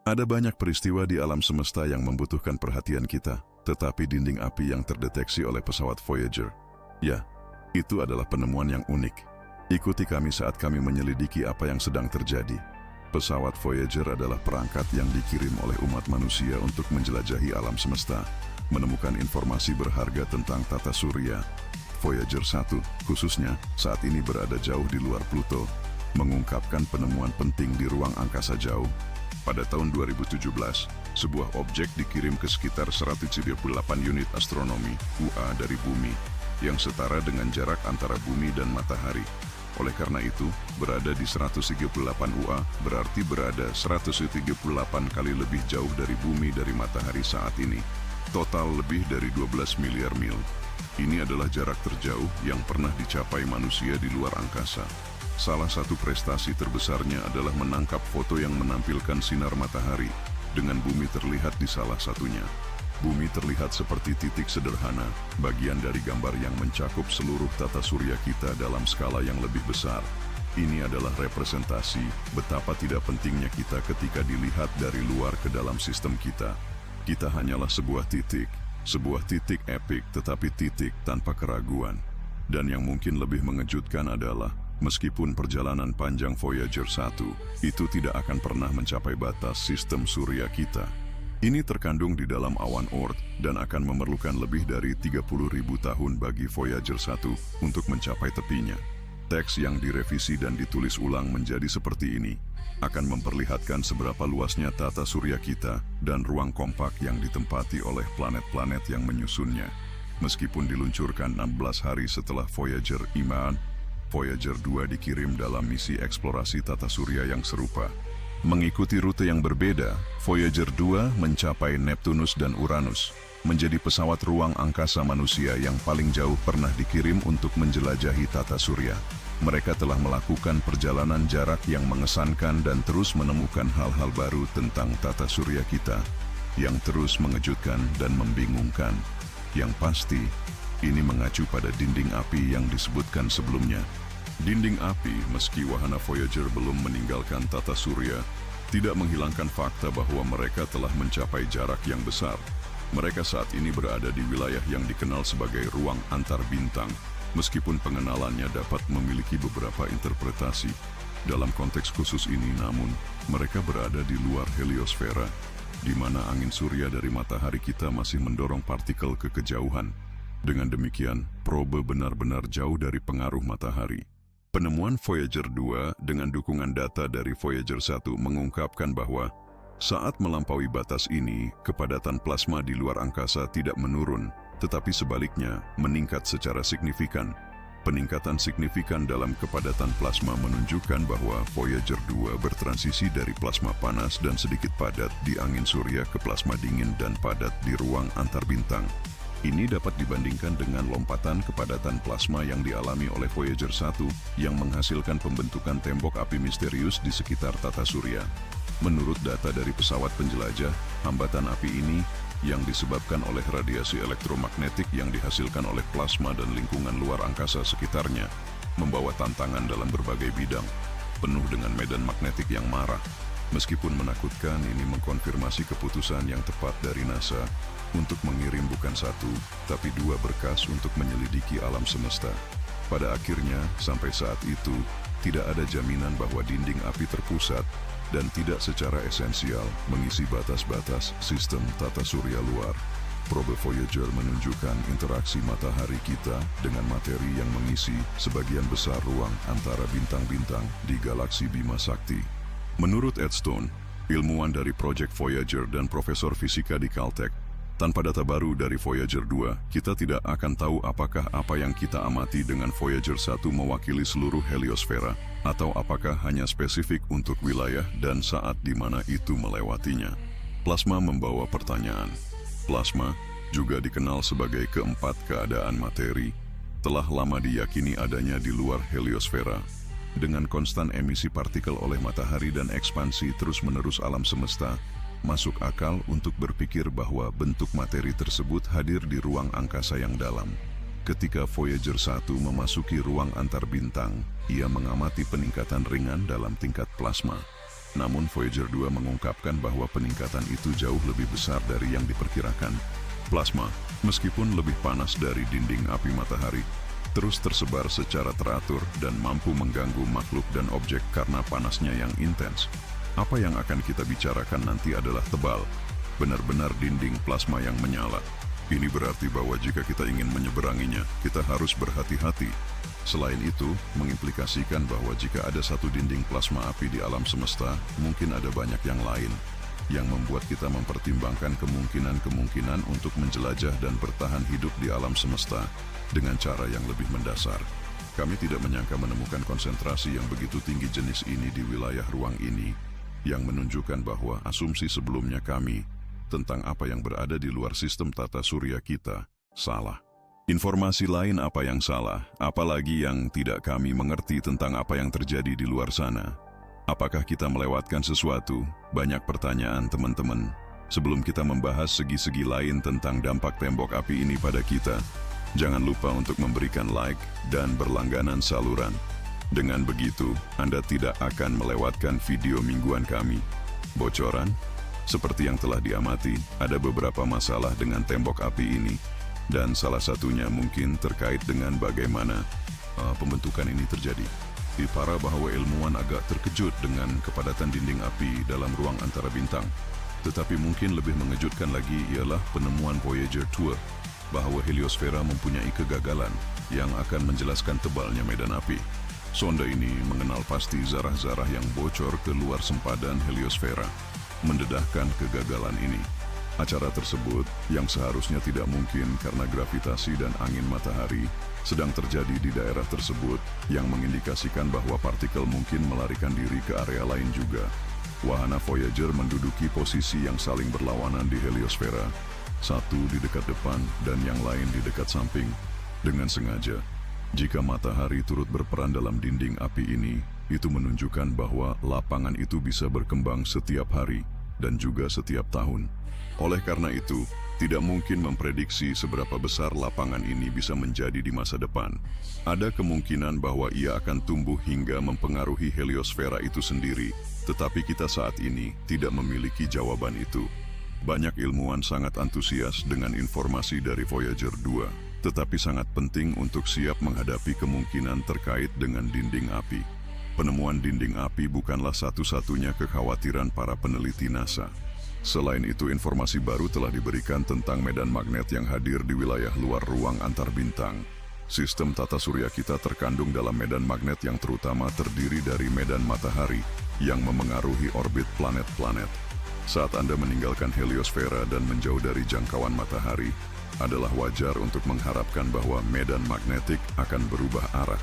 Ada banyak peristiwa di alam semesta yang membutuhkan perhatian kita, tetapi dinding api yang terdeteksi oleh pesawat Voyager, ya, itu adalah penemuan yang unik. Ikuti kami saat kami menyelidiki apa yang sedang terjadi. Pesawat Voyager adalah perangkat yang dikirim oleh umat manusia untuk menjelajahi alam semesta, menemukan informasi berharga tentang tata surya. Voyager 1, khususnya, saat ini berada jauh di luar Pluto, mengungkapkan penemuan penting di ruang angkasa jauh. Pada tahun 2017, sebuah objek dikirim ke sekitar 138 unit astronomi UA dari bumi, yang setara dengan jarak antara bumi dan matahari. Oleh karena itu, berada di 138 UA berarti berada 138 kali lebih jauh dari bumi dari matahari saat ini. Total lebih dari 12 miliar mil. Ini adalah jarak terjauh yang pernah dicapai manusia di luar angkasa. Salah satu prestasi terbesarnya adalah menangkap foto yang menampilkan sinar matahari, dengan bumi terlihat di salah satunya. Bumi terlihat seperti titik sederhana, bagian dari gambar yang mencakup seluruh tata surya kita dalam skala yang lebih besar. Ini adalah representasi betapa tidak pentingnya kita ketika dilihat dari luar ke dalam sistem kita. Kita hanyalah sebuah titik epik tetapi titik tanpa keraguan. Dan yang mungkin lebih mengejutkan adalah, meskipun perjalanan panjang Voyager 1 itu tidak akan pernah mencapai batas sistem surya kita. Ini terkandung di dalam awan Oort dan akan memerlukan lebih dari 30.000 tahun bagi Voyager 1 untuk mencapai tepinya. Teks yang direvisi dan ditulis ulang menjadi seperti ini akan memperlihatkan seberapa luasnya tata surya kita dan ruang kompak yang ditempati oleh planet-planet yang menyusunnya. Meskipun diluncurkan 16 hari setelah Voyager Iman, Voyager 2 dikirim dalam misi eksplorasi tata surya yang serupa. Mengikuti rute yang berbeda, Voyager 2 mencapai Neptunus dan Uranus, menjadi pesawat ruang angkasa manusia yang paling jauh pernah dikirim untuk menjelajahi tata surya. Mereka telah melakukan perjalanan jarak yang mengesankan dan terus menemukan hal-hal baru tentang tata surya kita, yang terus mengejutkan dan membingungkan. Yang pasti, ini mengacu pada dinding api yang disebutkan sebelumnya. Dinding api, meski wahana Voyager belum meninggalkan tata surya, tidak menghilangkan fakta bahwa mereka telah mencapai jarak yang besar. Mereka saat ini berada di wilayah yang dikenal sebagai ruang antar bintang, meskipun pengenalannya dapat memiliki beberapa interpretasi. Dalam konteks khusus ini namun, mereka berada di luar heliosfera, di mana angin surya dari matahari kita masih mendorong partikel ke kejauhan. Dengan demikian, probe benar-benar jauh dari pengaruh matahari. Penemuan Voyager 2 dengan dukungan data dari Voyager 1 mengungkapkan bahwa saat melampaui batas ini, kepadatan plasma di luar angkasa tidak menurun, tetapi sebaliknya meningkat secara signifikan. Peningkatan signifikan dalam kepadatan plasma menunjukkan bahwa Voyager 2 bertransisi dari plasma panas dan sedikit padat di angin surya ke plasma dingin dan padat di ruang antar bintang. Ini dapat dibandingkan dengan lompatan kepadatan plasma yang dialami oleh Voyager 1 yang menghasilkan pembentukan tembok api misterius di sekitar tata surya. Menurut data dari pesawat penjelajah, hambatan api ini yang disebabkan oleh radiasi elektromagnetik yang dihasilkan oleh plasma dan lingkungan luar angkasa sekitarnya, membawa tantangan dalam berbagai bidang, penuh dengan medan magnetik yang marah. Meskipun menakutkan, ini mengkonfirmasi keputusan yang tepat dari NASA untuk mengirim bukan satu, tapi dua berkas untuk menyelidiki alam semesta. Pada akhirnya, sampai saat itu, tidak ada jaminan bahwa dinding api terpusat dan tidak secara esensial mengisi batas-batas sistem tata surya luar. Probe Voyager menunjukkan interaksi matahari kita dengan materi yang mengisi sebagian besar ruang antara bintang-bintang di galaksi Bima Sakti. Menurut Ed Stone, ilmuwan dari Project Voyager dan profesor fisika di Caltech, tanpa data baru dari Voyager 2, kita tidak akan tahu apakah apa yang kita amati dengan Voyager 1 mewakili seluruh heliosfera, atau apakah hanya spesifik untuk wilayah dan saat di mana itu melewatinya. Plasma membawa pertanyaan. Plasma, juga dikenal sebagai keempat keadaan materi, telah lama diyakini adanya di luar heliosfera. Dengan konstan emisi partikel oleh matahari dan ekspansi terus-menerus alam semesta, masuk akal untuk berpikir bahwa bentuk materi tersebut hadir di ruang angkasa yang dalam. Ketika Voyager 1 memasuki ruang antar bintang, ia mengamati peningkatan ringan dalam tingkat plasma. Namun Voyager 2 mengungkapkan bahwa peningkatan itu jauh lebih besar dari yang diperkirakan. Plasma, meskipun lebih panas dari dinding api matahari, terus tersebar secara teratur dan mampu mengganggu makhluk dan objek karena panasnya yang intens. Apa yang akan kita bicarakan nanti adalah tebal, benar-benar dinding plasma yang menyala. Ini berarti bahwa jika kita ingin menyeberanginya, kita harus berhati-hati. Selain itu, mengimplikasikan bahwa jika ada satu dinding plasma api di alam semesta, mungkin ada banyak yang lain, yang membuat kita mempertimbangkan kemungkinan-kemungkinan untuk menjelajah dan bertahan hidup di alam semesta dengan cara yang lebih mendasar. Kami tidak menyangka menemukan konsentrasi yang begitu tinggi jenis ini di wilayah ruang ini, yang menunjukkan bahwa asumsi sebelumnya kami tentang apa yang berada di luar sistem tata surya kita salah. Informasi lain apa yang salah, apalagi yang tidak kami mengerti tentang apa yang terjadi di luar sana. Apakah kita melewatkan sesuatu? Banyak pertanyaan teman-teman. Sebelum kita membahas segi-segi lain tentang dampak tembok api ini pada kita, jangan lupa untuk memberikan like dan berlangganan saluran. Dengan begitu, Anda tidak akan melewatkan video mingguan kami. Bocoran? Seperti yang telah diamati, ada beberapa masalah dengan tembok api ini. Dan salah satunya mungkin terkait dengan bagaimana pembentukan ini terjadi. Diparah bahwa ilmuwan agak terkejut dengan kepadatan dinding api dalam ruang antara bintang. Tetapi mungkin lebih mengejutkan lagi ialah penemuan Voyager 2 bahwa heliosfera mempunyai kegagalan yang akan menjelaskan tebalnya medan api. Sonda ini mengenal pasti zarah-zarah yang bocor ke luar sempadan heliosfera, mendedahkan kegagalan ini. Acara tersebut, yang seharusnya tidak mungkin karena gravitasi dan angin matahari, sedang terjadi di daerah tersebut yang mengindikasikan bahwa partikel mungkin melarikan diri ke area lain juga. Wahana Voyager menduduki posisi yang saling berlawanan di heliosfera, satu di dekat depan dan yang lain di dekat samping. Dengan sengaja, jika matahari turut berperan dalam dinding api ini, itu menunjukkan bahwa lapangan itu bisa berkembang setiap hari dan juga setiap tahun. Oleh karena itu, tidak mungkin memprediksi seberapa besar lapangan ini bisa menjadi di masa depan. Ada kemungkinan bahwa ia akan tumbuh hingga mempengaruhi heliosfera itu sendiri, tetapi kita saat ini tidak memiliki jawaban itu. Banyak ilmuwan sangat antusias dengan informasi dari Voyager 2, tetapi sangat penting untuk siap menghadapi kemungkinan terkait dengan dinding api. Penemuan dinding api bukanlah satu-satunya kekhawatiran para peneliti NASA. Selain itu, informasi baru telah diberikan tentang medan magnet yang hadir di wilayah luar ruang antar bintang. Sistem tata surya kita terkandung dalam medan magnet yang terutama terdiri dari medan matahari yang memengaruhi orbit planet-planet. Saat Anda meninggalkan heliosfera dan menjauh dari jangkauan matahari, adalah wajar untuk mengharapkan bahwa medan magnetik akan berubah arah.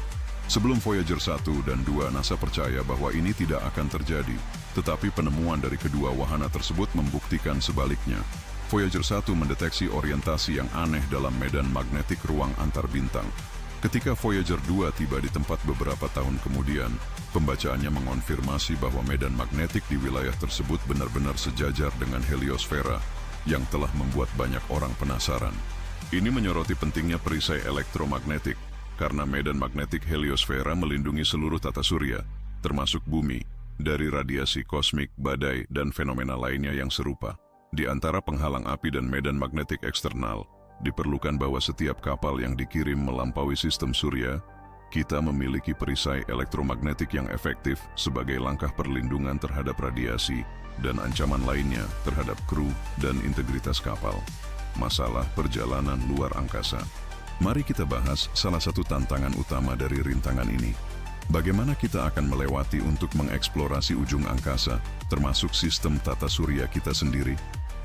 Sebelum Voyager 1 dan 2, NASA percaya bahwa ini tidak akan terjadi, tetapi penemuan dari kedua wahana tersebut membuktikan sebaliknya. Voyager 1 mendeteksi orientasi yang aneh dalam medan magnetik ruang antar bintang. Ketika Voyager 2 tiba di tempat beberapa tahun kemudian, pembacaannya mengonfirmasi bahwa medan magnetik di wilayah tersebut benar-benar sejajar dengan heliosfera, yang telah membuat banyak orang penasaran. Ini menyoroti pentingnya perisai elektromagnetik, karena medan magnetik heliosfera melindungi seluruh tata surya, termasuk bumi, dari radiasi kosmik, badai, dan fenomena lainnya yang serupa. Di antara penghalang api dan medan magnetik eksternal, diperlukan bahwa setiap kapal yang dikirim melampaui sistem surya, kita memiliki perisai elektromagnetik yang efektif sebagai langkah perlindungan terhadap radiasi dan ancaman lainnya terhadap kru dan integritas kapal. Masalah perjalanan luar angkasa. Mari kita bahas salah satu tantangan utama dari rintangan ini. Bagaimana kita akan melewati untuk mengeksplorasi ujung angkasa, termasuk sistem tata surya kita sendiri?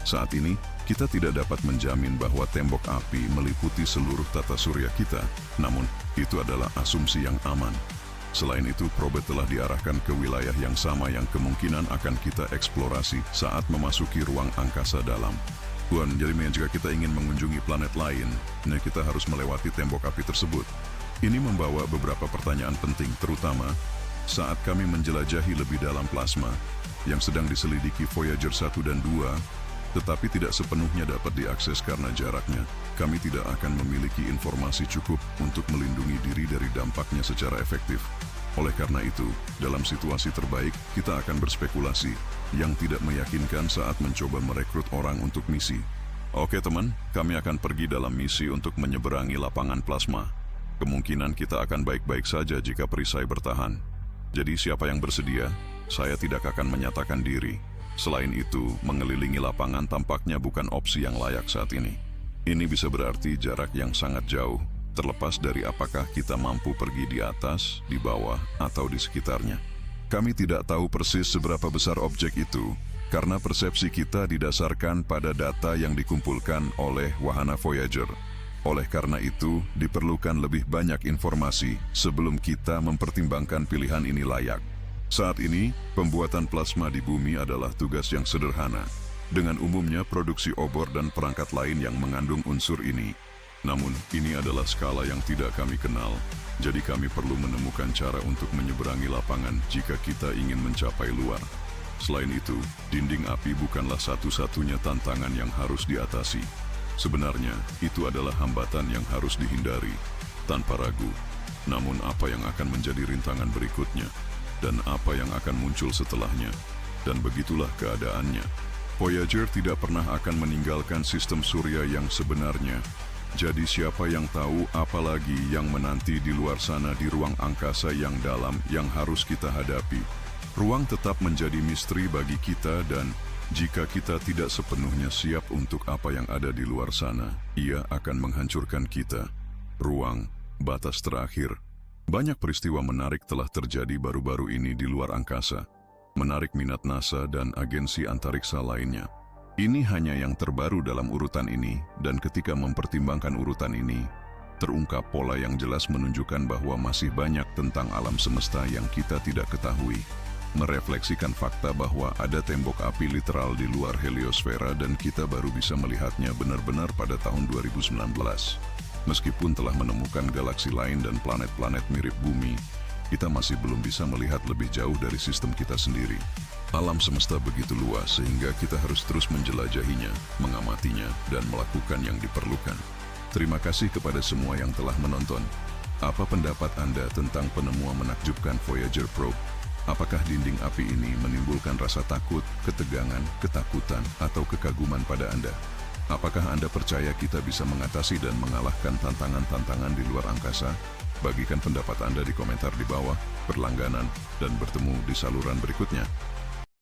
Saat ini, kita tidak dapat menjamin bahwa tembok api meliputi seluruh tata surya kita, namun itu adalah asumsi yang aman. Selain itu, probe telah diarahkan ke wilayah yang sama yang kemungkinan akan kita eksplorasi saat memasuki ruang angkasa dalam. Jadi jika kita ingin mengunjungi planet lain, kita harus melewati tembok api tersebut. Ini membawa beberapa pertanyaan penting, terutama saat kami menjelajahi lebih dalam plasma yang sedang diselidiki Voyager 1 dan 2, tetapi tidak sepenuhnya dapat diakses karena jaraknya. Kami tidak akan memiliki informasi cukup untuk melindungi diri dari dampaknya secara efektif. Oleh karena itu, dalam situasi terbaik, kita akan berspekulasi yang tidak meyakinkan saat mencoba merekrut orang untuk misi. Oke teman, kami akan pergi dalam misi untuk menyeberangi lapangan plasma. Kemungkinan kita akan baik-baik saja jika perisai bertahan. Jadi siapa yang bersedia? Saya tidak akan menyatakan diri. Selain itu, mengelilingi lapangan tampaknya bukan opsi yang layak saat ini. Ini bisa berarti jarak yang sangat jauh, terlepas dari apakah kita mampu pergi di atas, di bawah, atau di sekitarnya. Kami tidak tahu persis seberapa besar objek itu, karena persepsi kita didasarkan pada data yang dikumpulkan oleh wahana Voyager. Oleh karena itu, diperlukan lebih banyak informasi sebelum kita mempertimbangkan pilihan ini layak. Saat ini, pembuatan plasma di bumi adalah tugas yang sederhana, dengan umumnya produksi obor dan perangkat lain yang mengandung unsur ini. Namun, ini adalah skala yang tidak kami kenal, jadi kami perlu menemukan cara untuk menyeberangi lapangan jika kita ingin mencapai luar. Selain itu, dinding api bukanlah satu-satunya tantangan yang harus diatasi. Sebenarnya, itu adalah hambatan yang harus dihindari, tanpa ragu. Namun apa yang akan menjadi rintangan berikutnya? Dan apa yang akan muncul setelahnya? Dan begitulah keadaannya. Voyager tidak pernah akan meninggalkan sistem surya yang sebenarnya. Jadi siapa yang tahu apalagi yang menanti di luar sana di ruang angkasa yang dalam yang harus kita hadapi. Ruang tetap menjadi misteri bagi kita dan jika kita tidak sepenuhnya siap untuk apa yang ada di luar sana, ia akan menghancurkan kita. Ruang, batas terakhir. Banyak peristiwa menarik telah terjadi baru-baru ini di luar angkasa, menarik minat NASA dan agensi antariksa lainnya. Ini hanya yang terbaru dalam urutan ini, dan ketika mempertimbangkan urutan ini, terungkap pola yang jelas menunjukkan bahwa masih banyak tentang alam semesta yang kita tidak ketahui. Merefleksikan fakta bahwa ada tembok api literal di luar heliosfera dan kita baru bisa melihatnya benar-benar pada tahun 2019. Meskipun telah menemukan galaksi lain dan planet-planet mirip bumi, kita masih belum bisa melihat lebih jauh dari sistem kita sendiri. Alam semesta begitu luas sehingga kita harus terus menjelajahinya, mengamatinya, dan melakukan yang diperlukan. Terima kasih kepada semua yang telah menonton. Apa pendapat Anda tentang penemuan menakjubkan Voyager Probe? Apakah dinding api ini menimbulkan rasa takut, ketegangan, ketakutan, atau kekaguman pada Anda? Apakah Anda percaya kita bisa mengatasi dan mengalahkan tantangan-tantangan di luar angkasa? Bagikan pendapat Anda di komentar di bawah, berlangganan, dan bertemu di saluran berikutnya.